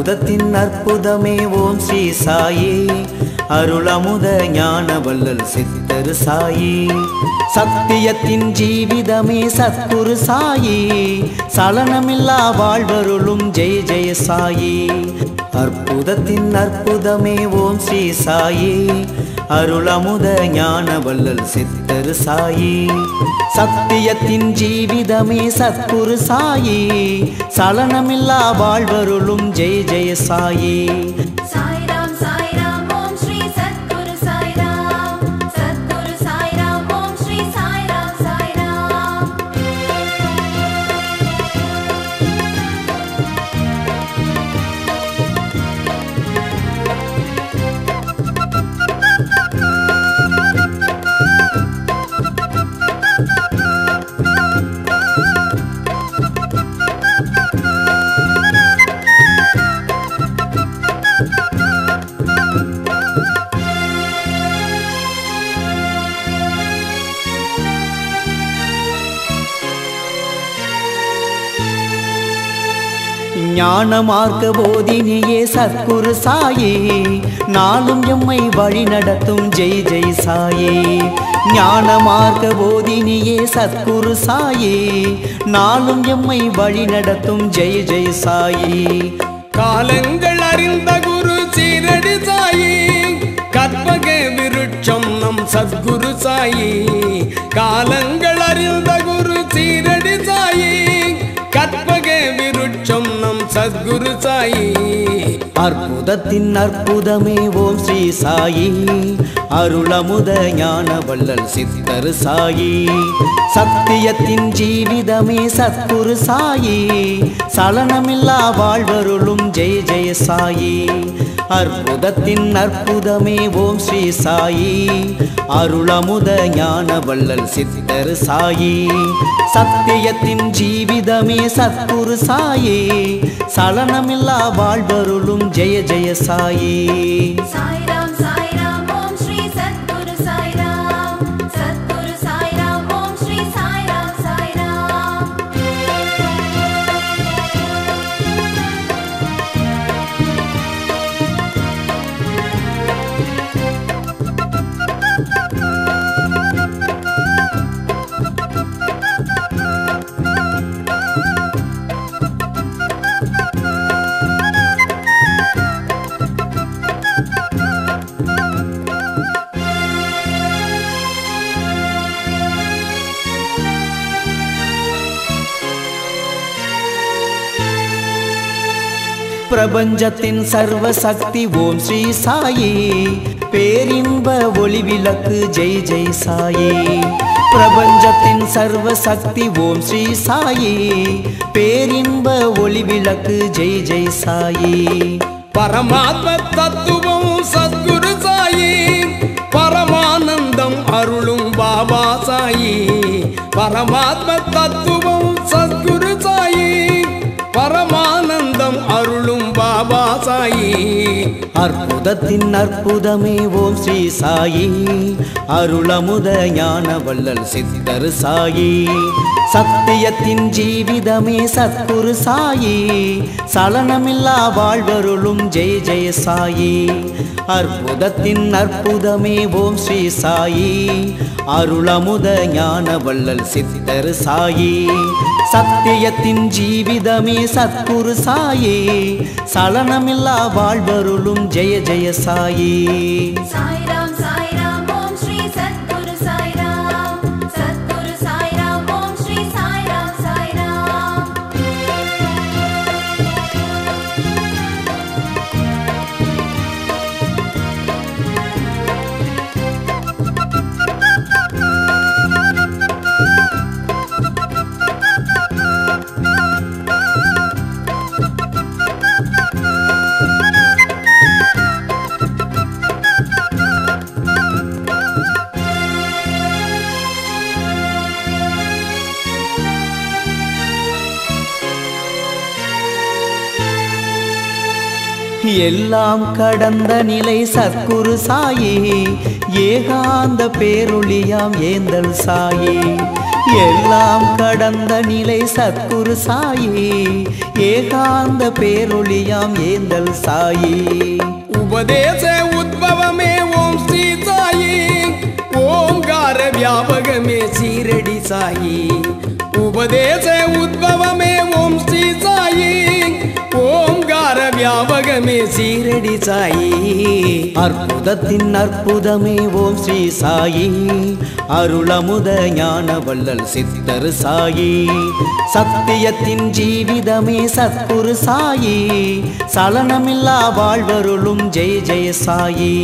அற்புதத்தின் அற்புதமே ஓம் ஸ்ரீ சாயி அருளமுத ஞான வள்ளல் சித்தர் சாயி சத்தியத்தின் ஜீவிதமே சத்குரு சாயி சலனமில்லா வாழ்வருளும் ஜெய ஜெய சாயி அற்புதத்தின் அற்புதமே ஓம் ஸ்ரீ சாயி அருளமுத ஞான வள்ளல் சித்தர் சாயி சத்தியத்தின் ஜீவிதமே சத்குரு சாயி சலனமில்லா வாழ்வருளும் ஜெய ஜெய சாயி ஞான மார்க்க போதினியே சத்குரு சாயி நாளும் எம்மை வழி நடத்தும் ஜெய் ஜெய் சாயி ஞான மார்க்க போதினியே சத்குரு சாயி நாளும் எம்மை வழி நடத்தும் ஜெய் ஜெய் சாயி காலங்கள் அறிந்த குரு சீரடி சாயி கற்பக விருட்சம் நம் சத்குரு சாயி காலங்கள் அறிந்த குரு சீரடி சாயி கற்பக விருட்சம் நம் சத்குரு சாயி அற்புதத்தின் அற்புதமே ஓம் ஸ்ரீ சாயி அருளமுத ஞான வள்ளல் சித்தர் சாயி சத்தியத்தின் ஜீவிதமே சத்குரு சாயி சலனமில்லா வாழ்வருளும் ஜெய ஜெய சாயி அற்புதத்தின் அற்புதமே ஓம் ஸ்ரீ சாயி அருளமுத ஞான வள்ளல் சித்தர் சாயி சத்தியத்தின் ஜீவிதமே சத்குரு சாயி சலனமில்லா வாழ்வருளும் ஜெய ஜெய சாயி சாய்ராம் சாய்ராம் ஓம் ஸ்ரீ சத்குரு சாய்ராம் சத்குரு சாய்ராம் ஓம் ஸ்ரீ சாய்ராம் சாய்ராம் பிரபஞ்சத்தின் சர்வ சக்தி ஓம் ஸ்ரீ சாயி பேரின்ப ஒளி விளக்கு ஜெய் ஜெய் சாயி பிரபஞ்சத்தின் சர்வ சக்தி ஓம் ஸ்ரீ சாயி பேரின்ப ஒளி விளக்கு ஜெய் ஜெய் சாயி பரமாத்ம தத்துவம் சத்குரு சாயி பரமானந்தம் அருளும் பாபா சாயி பரமாத்ம தத்துவம் சத்குரு சாயி பரமானந்தம் அருளும் பாபா சாயி அற்புதத்தின் அற்புதமே ஓம் ஸ்ரீ சாயி அருளமுத ஞான வள்ளல் சித்தர் சாயி சத்தியத்தின் ஜீவிதமே சத்குரு சாயி சலனமில்லா வாழ்வருளும் ஜெய ஜெய சாயி அற்புதத்தின் அற்புதமே ஓம் ஸ்ரீ சாயி அருளமுத ஞான வள்ளல் சித்தர் சாயி சத்தியத்தின் ஜீவிதமே சத்குரு சாயி சலனமில்லா வாழ்வருளும் ஜெய ஜெய சாயி சாய்ராம் சாய்ராம் ஓம் ஸ்ரீ சத்குரு சாய்ராம் சத்குரு சாய்ராம் ஓம் ஸ்ரீ சாய்ராம் சாய்ராம் எல்லாம் கடந்த நிலை சத்குரு சாயி ஏகாந்த பேரொளியாம் ஏந்தல் சாயி எல்லாம் கடந்த நிலை சத்குரு சாயி ஏகாந்த வேதாந்த பேரொளியாம் ஏந்தல் சாயி. உபதேச உத்பவமே ஓம் ஸ்ரீ சாயி, ஓங்கார வியாபகமே சீரடி சாயி. உபதேச உத்பவமே ஓம் ஸ்ரீ சாயி, ஓங்கார வியாபகமே சீரடி சாயி. அற்புதத்தின் அற்புதமே ஓம் ஸ்ரீ சாயி, அருளமுத ஞான வள்ளல் சித்தர் சாயி. சத்தியத்தின் ஜீவிதமே சத்குரு சாயி, சலனமில்லா வாழ்வருளும் ஜெய ஜெய சாயி.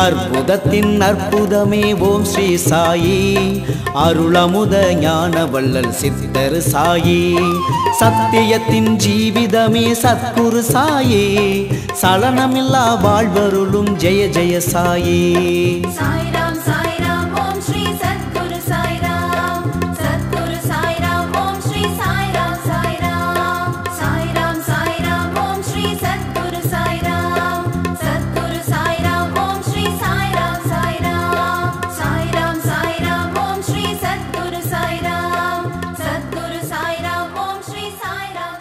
அற்புதத்தின் அற்புதமே ஓம் ஸ்ரீ சாயி, அருளமுத ஞான வள்ளல் சித்தர் சாயி. சத்தியத்தின் ஜீவிதமே சத்குரு சாயி, சலனமில்லா வாழ்வருளும் ஜெய ஜெய சாயி. சாய்ராம் சாய்ராம் ஓம் ஸ்ரீ சத்குரு சாய்ராம், சத்குரு சாய்ராம் ஓம் ஸ்ரீ சாய்ராம் சாய்ராம். சாய்ராம் சாய்ராம் ஓம் ஸ்ரீ சத்குரு சாய்ராம், சத்குரு சாய்ராம் ஓம் ஸ்ரீ சாய்ராம் சாய்ராம். சாய்ராம் சாய்ராம் ஓம் ஸ்ரீ சத்குரு சாய்ராம், சத்குரு சாய்ராம் ஓம் ஸ்ரீ சாய்ராம்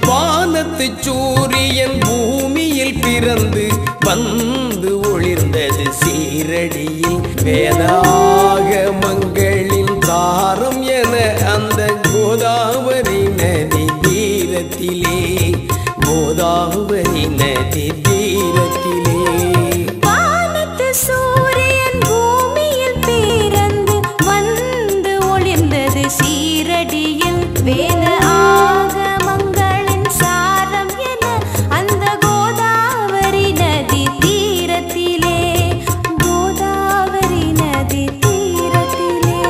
வானத்து சூரியன் பூமியில் பிறந்து வந்து ஒளிர்ந்தது சீரடியில். வேதாகமங்களின் சாரம் என அந்த கோதாவரி நதி தீரத்திலே, கோதாவரி நதி தீரத்திலே. வானத்து சூரியன் பூமியில் பிறந்து வந்து ஒளிர்ந்தது சீரடியில். வேத ஆகமங்களின் சாரம் என அந்த கோதாவரி நதி தீரத்திலே, கோதாவரி நதி தீரத்திலே.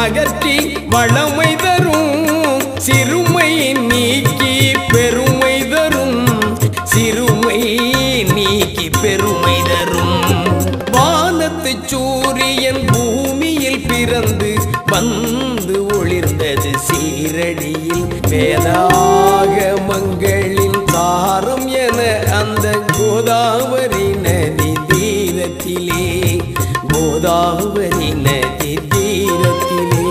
அகற்றி வளமை தரும் சீரடியில் வேதாகமங்களின் சாரம் என அந்த கோதாவரி நதி தீரத்திலே கோதாவரி நதி தீரத்திலே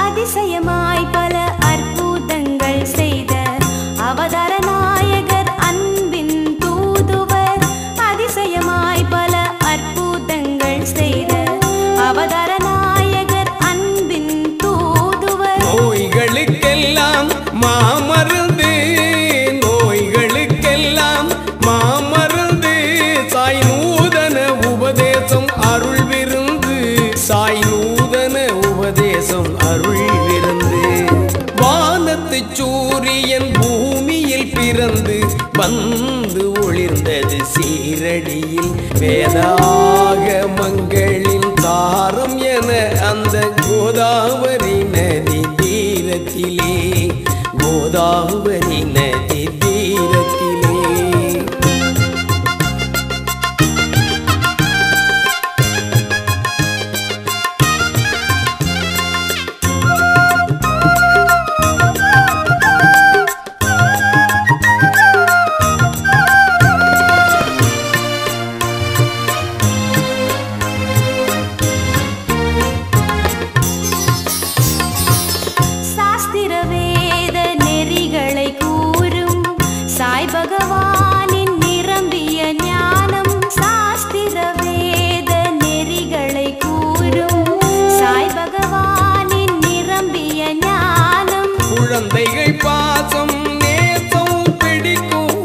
அதிசயமாய் பல அற்புதங்கள் செய்த அவதார நாயகர் அன்பின் தூதுவர். அதிசயமாய் பல அற்புதங்கள் செய்த அவதார நாயகர் அன்பின் தூதுவர். நோய்களுக்கெல்லாம் மாமருந்து நோய்களுக்கெல்லாம் மாமருந்து சாய் நூதன உபதேசம் அருள் விருந்து சாய் நூதன உபதேசம் அருள் விருந்து. வானத்து சூரியன் பூமியில் பிறந்து வந்து ஒளிர்ந்தது சீரடியில் வேதாகமங்களின் சாரம் என அந்த கோதாவரி நதி தீரத்திலே கோதாவரி நதி தீரத்திலே சாஸ்திர வேத நெறிகளை கூறும் சாய் பகவானின் நிரம்பிய ஞானம். சாஸ்திர வேத நெறிகளை கூறும் சாய் பகவானின் நிரம்பிய ஞானம். குழந்தைகள் பாசம் நேசம் பிடிக்கும்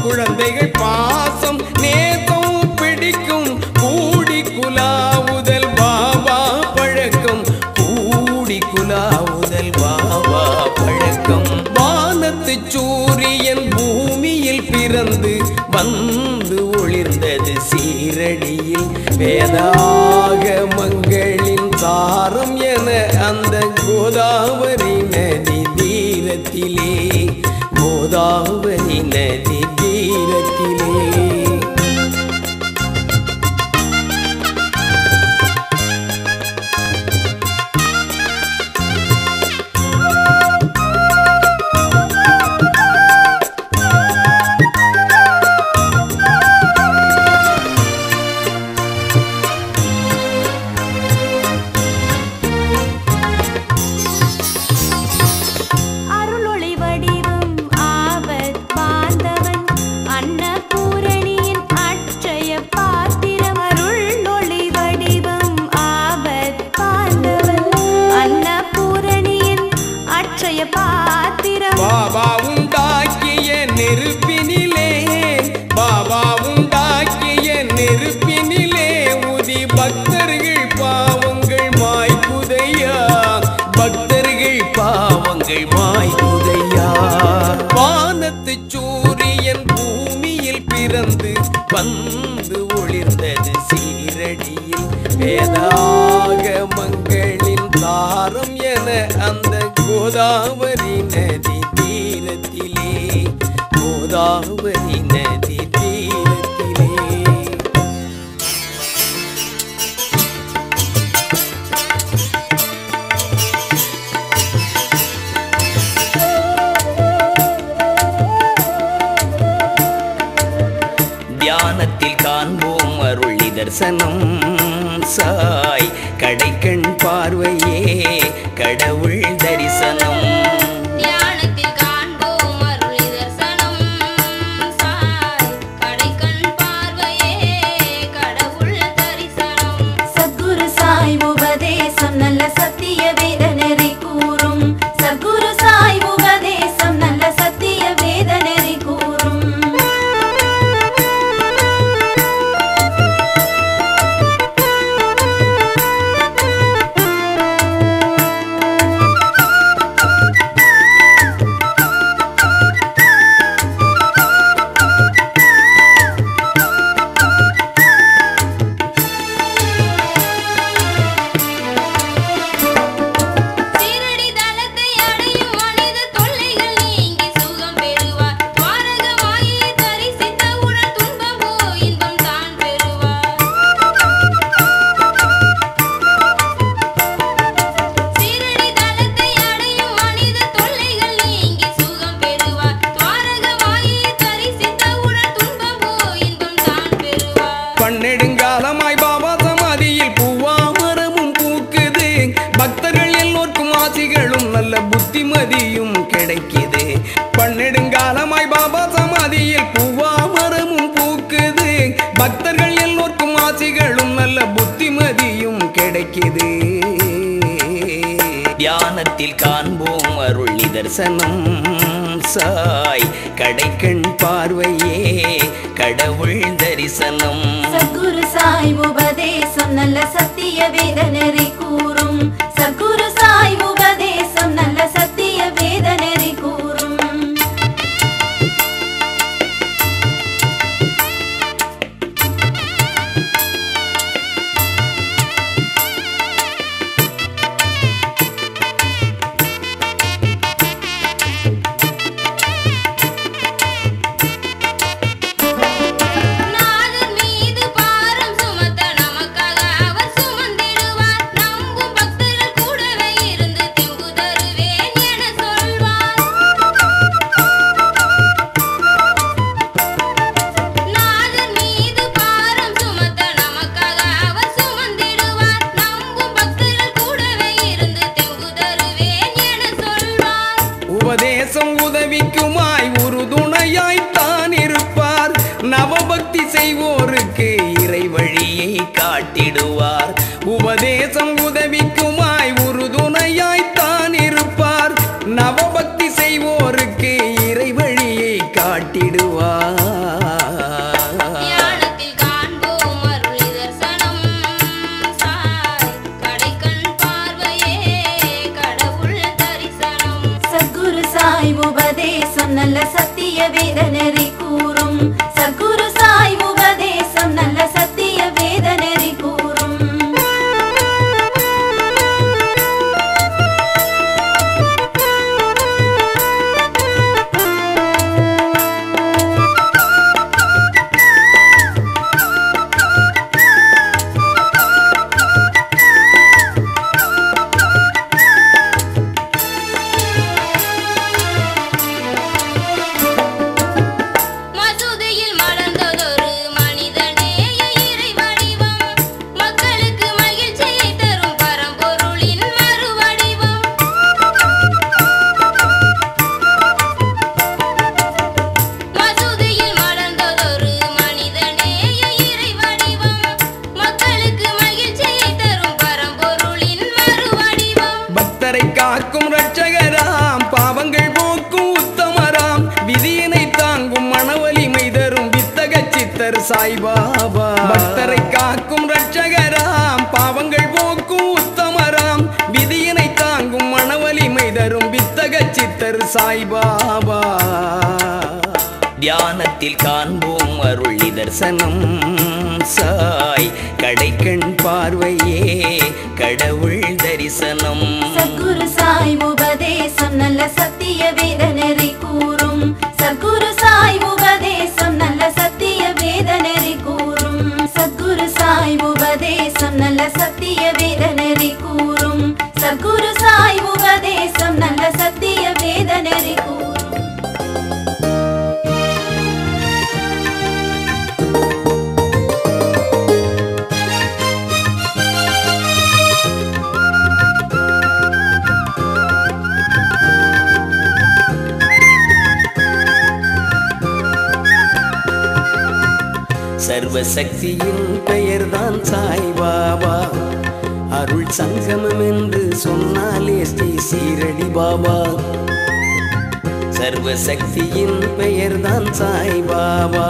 குழந்தைகள் பாசம் நேசம் பிடிக்கும் கூடி குலாவுதல் பாபா பழக்கம் கூடி குலாவுதல் பாபா பழக்கம். வானத்து சூரியன் பூமியில் பிறந்து வந்து ஒளிர்ந்தது சீரடியில் வேதாகமங்களின் சாரம் என அந்த கோதாவரி நதி தீரத்திலே கோதாவரி நதி தீரத்திலே அருளொளி வடிவம் ஆபத் பாந்தவன் அன்னபூரணியின் அட்சய பாத்திரம். அருளொளி வடிவம் ஆபத் பாந்தவன் அன்னபூரணியின் அட்சய பாத்திரம். பாபா உண்டாக்கிய நெருப்பினிலே பாபா உண்டாக்கிய நெருப்பினிலே உதி பக்தர்கள் பாவங்கள் மாய்க்குதையா பக்தர்கள் பாவங்கள் மாய்க்குதையா. வானத்து சூரியன் பூமியில் பிறந்து வந்து ஒளிர்ந்தது சீரடியில் வேதாகமங்களின் சாரம் என அந்த கோதாவரி நதி தீரத்திலே கோதாவரி நதி தீரத்திலே தியானத்தில் காண்போம் அருள் தரிசனம் சாய் கடைக்கண் பார்வையே கடவுள் தரிசனம். தியானத்தில் காண்போம் அருள் தரிசனம் சாய் கடைக்கண் பார்வையே கடவுள் தரிசனம். சத்குரு சாய் உபதேசம் நல்ல சத்திய வேத நெறி கூறும். சத்குரு சாய் உபதேசம் நல்ல சத்திய வேத நெறி கூறும். பக்தர்கள் எல்லோருக்கும் ஆசைகளும் நல்ல புத்திமதியும் கிடைக்குது. தியானத்தில் காண்போம் அருள் நிதர்சனம் சாய் கடைக்கண் பார்வையே கடவுள் தரிசனம். சத்குரு சாய் உபதேசம் நல்ல சத்திய வேத நெறி கூறும். சத்குரு சாய் உபதேசம் நல்ல சத்திய வேத நெறி கூறும். நாதர் மீது பாரம் சுமத்த நமக்காக அவர் சுமந்திடுவார். நம்பும் பக்தர்கள் கூடவே இருந்து தெம்பு தருவேன் என சொல்வார். நாதர் மீது பாரம் சுமத்த நமக்காக அவர் சுமந்திடுவார். நம்பும் பக்தர்கள் கூடவே இருந்து தெம்பு தருவேன் என சொல்வார். உபதேசம் உதவிக்குமாய் உறுதுணையாய்த்தான் இருப்பார். நவபக்தி செய்வோருக்கு இறை வழியை காட்டிடுவார். உபதேசம் உதவிக்குமாய் உறுதுணையாய்த்தான் இருப்பார். நவபக்தி செய்வோருக்கு இறை வழியை காட்டிடுவார். தியானத்தில் காண்போம் அருள் நிதர்சனம் சாய் கடைக்கண் பார்வையே கடவுள் தரிசனம். சத்குரு சாய் உபதேசம் நல்ல சத்திய வேத நெறி கூறும். சத்குரு சாய் உபதேசம் நல்ல சத்திய வேத நெறி கூறும். மசூதியில் மலர்ந்ததொரு மனிதநேய இறை வடிவம். மக்களுக்கு மகிழ்ச்சியை தரும் பரம்பொருளின் மறுவடிவம். மசூதியில் மலர்ந்ததொரு மனிதநேய இறை வடிவம். மக்களுக்கு மகிழ்ச்சியை தரும் பரம்பொருளின் மறுவடிவம். பக்தரை காக்கும் ரட்சகராம் பாவங்கள் போக்கும் உத்தமராம் விதியினை தாங்கும் மனவலிமை தரும் வித்தக சித்தர் சாய்பாபா. பக்தரை காக்கும் ரட்சகராம் பாவங்கள் போக்கும் உத்தமராம் விதியினை தாங்கும் மனவலிமை தரும் வித்தக சித்தர் சாய்பாபா. தியானத்தில் காண்போம் அருள் நிதர்சனம் சாய் கடைக்கண் பார்வையே கடவுள் தரிசனம். சத்குரு சாய் உபதேசம் நல்ல சத்திய வேத நெறி கூறும். சத்குரு சாய் உபதேசம் நல்ல சத்திய வேத நெறி கூறும். சத்குரு சாய் உபதேசம் நல்ல சத்திய வேத நெறி கூறும். சத்குரு சாய் உபதேசம் நல்ல சத்திய வேத நெறி கூறும். சர்வசக்தியின் பெயர்தான் சாய்பாபா. அருள் சங்கமம் என்று சொன்னாலே ஸ்ரீ சீரடி பாபா. சர்வசக்தியின் பெயர்தான் சாய்பாபா.